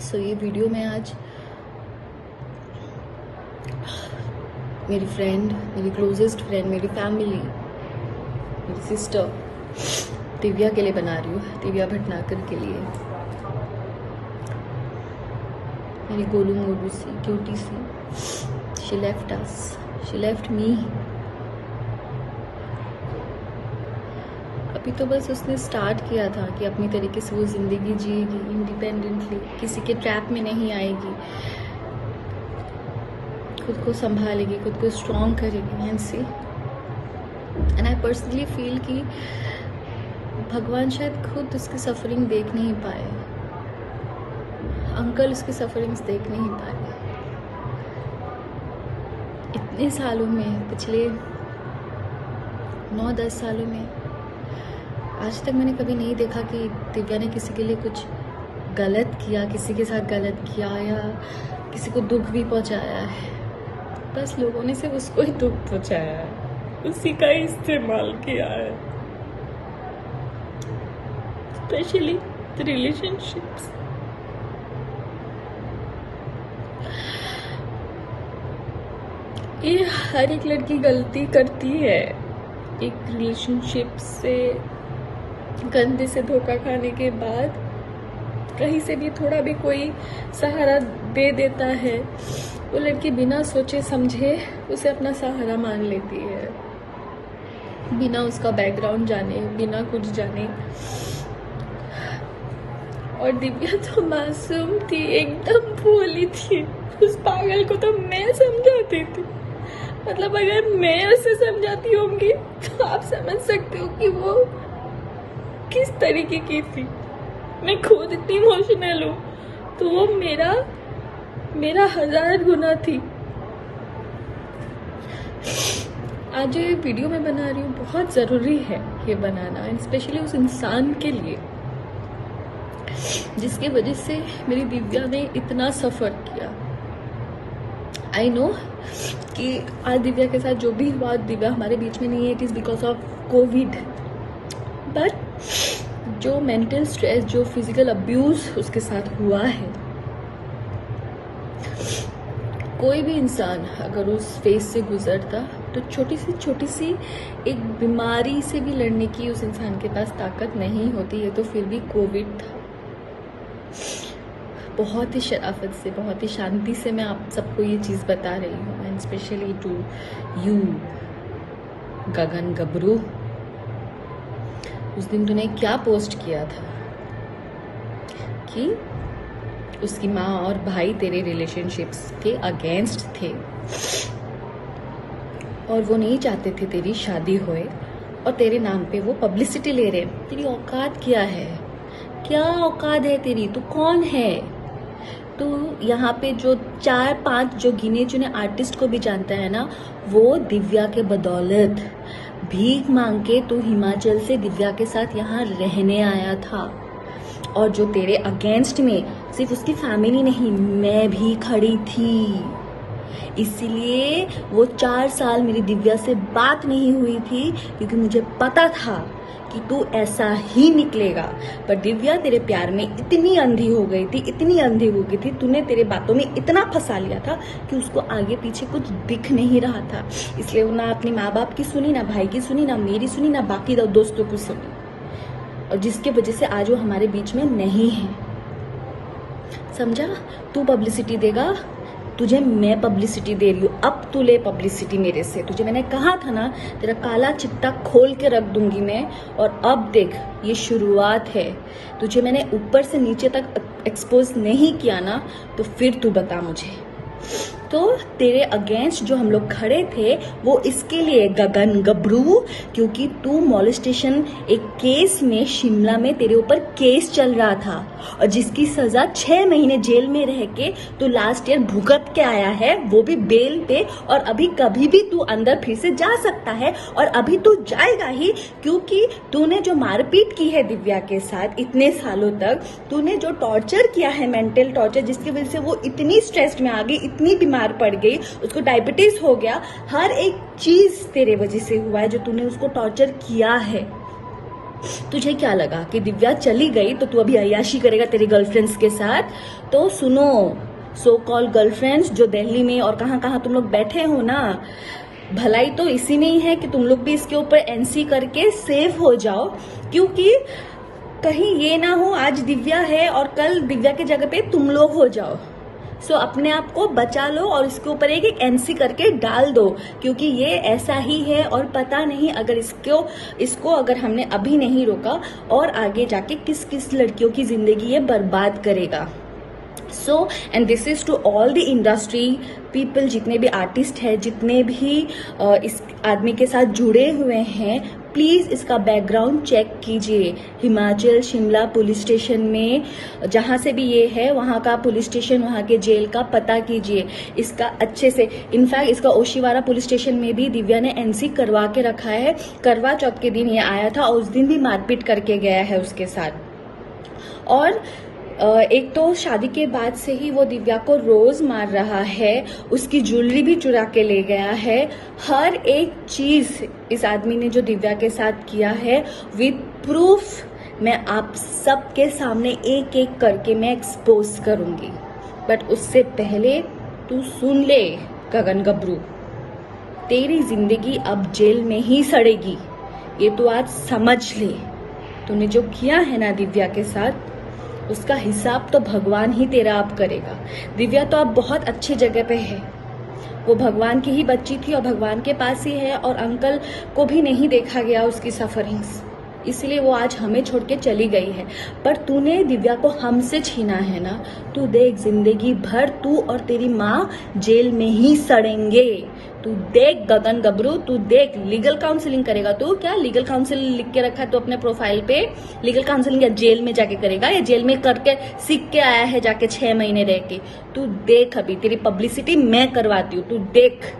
सो ये वीडियो में आज मेरी फ्रेंड, मेरी क्लोजेस्ट फ्रेंड, मेरी फैमिली, मेरी सिस्टर दिव्या के लिए बना रही हूँ। दिव्या भटनागर के लिए, मेरी गोलू मोलू सी क्यूटी सी। She left us, she left me. अभी तो बस उसने स्टार्ट किया था कि अपनी तरीके से वो ज़िंदगी जिएगी इंडिपेंडेंटली, किसी के ट्रैप में नहीं आएगी, खुद को संभालेगी, खुद को स्ट्रॉन्ग करेगी। And see, and I personally feel कि भगवान शायद खुद उसकी सफरिंग देख नहीं पाए, अंकल उसकी सफरिंग्स देख नहीं पाए। इतने सालों में, पिछले 9-10 सालों में आज तक मैंने कभी नहीं देखा कि दिव्या ने किसी के लिए कुछ गलत किया, किसी के साथ गलत किया या किसी को दुख भी पहुंचाया है। बस लोगों ने सिर्फ उसको ही दुख पहुंचाया है, उसी का ही इस्तेमाल किया है, स्पेशली रिलेशनशिप्स। ये हर एक लड़की गलती करती है, एक रिलेशनशिप से गंदे से धोखा खाने के बाद कहीं से भी थोड़ा भी कोई सहारा दे देता है, वो लड़की बिना सोचे समझे उसे अपना सहारा मान लेती है, बिना उसका बैकग्राउंड जाने, बिना कुछ जाने। और दिव्या तो मासूम थी, एकदम भोली थी। उस पागल को तो मैं समझाती थी, मतलब अगर मैं उसे समझाती होंगी तो आप समझ सकते हो कि वो किस तरीके की थी। मैं खुद इतनी इमोशनल हूँ तो वो मेरा 1000 गुना थी। आज जो ये वीडियो मैं बना रही हूँ बहुत ज़रूरी है ये बनाना, एंड स्पेशली उस इंसान के लिए जिसकी वजह से मेरी दिव्या ने इतना सफ़र किया। आई नो कि आज दिव्या के साथ जो भी हुआ, दिव्या हमारे बीच में नहीं है, it is because of Covid. But जो मेंटल स्ट्रेस, जो फिजिकल अब्यूज उसके साथ हुआ है, कोई भी इंसान अगर उस फेज से गुजरता तो छोटी सी एक बीमारी से भी लड़ने की उस इंसान के पास ताकत नहीं होती है। तो फिर भी कोविड था। बहुत ही शराफत से, बहुत ही शांति से मैं आप सबको ये चीज़ बता रही हूँ, एंड स्पेशली टू यू गगन गबरू। उस दिन तूने क्या पोस्ट किया था कि उसकी माँ और भाई तेरे रिलेशनशिप्स के अगेंस्ट थे और वो नहीं चाहते थे तेरी शादी होए, और तेरे नाम पे वो पब्लिसिटी ले रहे। तेरी औकात क्या है? क्या औकात है तेरी? तू कौन है? तो यहाँ पे जो 4-5 जो गिने चुने आर्टिस्ट को भी जानता है ना, वो दिव्या के बदौलत भीख मांग के तो हिमाचल से दिव्या के साथ यहाँ रहने आया था। और जो तेरे अगेंस्ट में सिर्फ उसकी फैमिली नहीं, मैं भी खड़ी थी। इसीलिए वो 4 साल मेरी दिव्या से बात नहीं हुई थी, क्योंकि मुझे पता था कि तू ऐसा ही निकलेगा। पर दिव्या तेरे प्यार में इतनी अंधी हो गई थी, इतनी अंधी हो गई थी, तूने तेरे बातों में इतना फंसा लिया था कि उसको आगे पीछे कुछ दिख नहीं रहा था। इसलिए वो ना अपने माँ बाप की सुनी, ना भाई की सुनी, ना मेरी सुनी, ना बाकी दोस्तों की सुनी, और जिसकी वजह से आज वो हमारे बीच में नहीं है। समझा? तू पब्लिसिटी देगा, तुझे मैं पब्लिसिटी दे रही हूँ, अब तू ले पब्लिसिटी मेरे से। तुझे मैंने कहा था ना, तेरा काला चिट्टा खोल के रख दूंगी मैं। और अब देख, ये शुरुआत है। तुझे मैंने ऊपर से नीचे तक एक्सपोज नहीं किया ना, तो फिर तू बता मुझे। तो तेरे अगेंस्ट जो हम लोग खड़े थे वो इसके लिए गगन गबरू, क्योंकि तू मॉलेस्टेशन एक केस में शिमला में तेरे ऊपर केस चल रहा था, और जिसकी सजा 6 महीने जेल में रह के तू लास्ट ईयर भुगत के आया है, वो भी बेल पे। और अभी कभी भी तू अंदर फिर से जा सकता है, और अभी तू जाएगा ही, क्योंकि तूने जो मारपीट की है दिव्या के साथ इतने सालों तक, तूने जो टॉर्चर किया है, मेंटल टॉर्चर, जिसकी वजह से वो इतनी स्ट्रेस्ड में आ गई, इतनी बीमार पड़ गई, उसको डायबिटीज हो गया। हर एक चीज तेरे वजह से हुआ है, जो तूने उसको टॉर्चर किया है। तुझे क्या लगा कि दिव्या चली गई तो तू अभी अय्याशी करेगा तेरी गर्लफ्रेंड्स के साथ? तो सुनो, सो कॉल गर्लफ्रेंड्स जो दिल्ली में और कहाँ कहाँ तुम लोग बैठे हो ना, भलाई तो इसी में ही है कि तुम लोग भी इसके ऊपर एनसी करके सेफ हो जाओ, क्योंकि कहीं ये ना हो आज दिव्या है और कल दिव्या की जगह पे तुम लोग हो जाओ। सो अपने आप को बचा लो और इसके ऊपर एक एनसी करके डाल दो, क्योंकि ये ऐसा ही है और पता नहीं अगर इसको अगर हमने अभी नहीं रोका और आगे जाके किस किस लड़कियों की जिंदगी ये बर्बाद करेगा। So and this is to all the industry people, जितने भी आर्टिस्ट हैं, जितने भी इस आदमी के साथ जुड़े हुए हैं, प्लीज इसका बैकग्राउंड चेक कीजिए। हिमाचल शिमला पुलिस स्टेशन में जहां से भी ये है वहां का पुलिस स्टेशन, वहां के जेल का पता कीजिए इसका अच्छे से। इनफैक्ट इसका ओशीवारा पुलिस स्टेशन में भी दिव्या ने एनसी करवा के रखा है। करवा चौथ के दिन ये आया था और उस दिन भी मारपीट करके गया है उसके साथ। और एक तो शादी के बाद से ही वो दिव्या को रोज मार रहा है, उसकी ज्वेलरी भी चुरा के ले गया है। हर एक चीज इस आदमी ने जो दिव्या के साथ किया है विद प्रूफ मैं आप सबके सामने एक एक करके मैं एक्सपोज करूंगी। बट उससे पहले तू सुन ले गगन गबरू, तेरी जिंदगी अब जेल में ही सड़ेगी, ये तू आज समझ ले। तूने जो किया है ना दिव्या के साथ, उसका हिसाब तो भगवान ही तेरा अब करेगा। दिव्या तो अब बहुत अच्छी जगह पे है, वो भगवान की ही बच्ची थी और भगवान के पास ही है, और अंकल को भी नहीं देखा गया उसकी सफरिंग्स, इसलिए वो आज हमें छोड़ के चली गई है। पर तूने दिव्या को हमसे छीना है ना, तू देख जिंदगी भर तू और तेरी माँ जेल में ही सड़ेंगे। तू देख गगन गबरू, तू देख। लीगल काउंसलिंग करेगा तू? क्या लीगल काउंसलिंग लिख के रखा है तो अपने प्रोफाइल पे? लीगल काउंसलिंग या जेल में जाके करेगा, या जेल में करके सीख के आया है जाके 6 महीने रह के? तू देख, अभी तेरी पब्लिसिटी मैं करवाती हूँ, तू देख।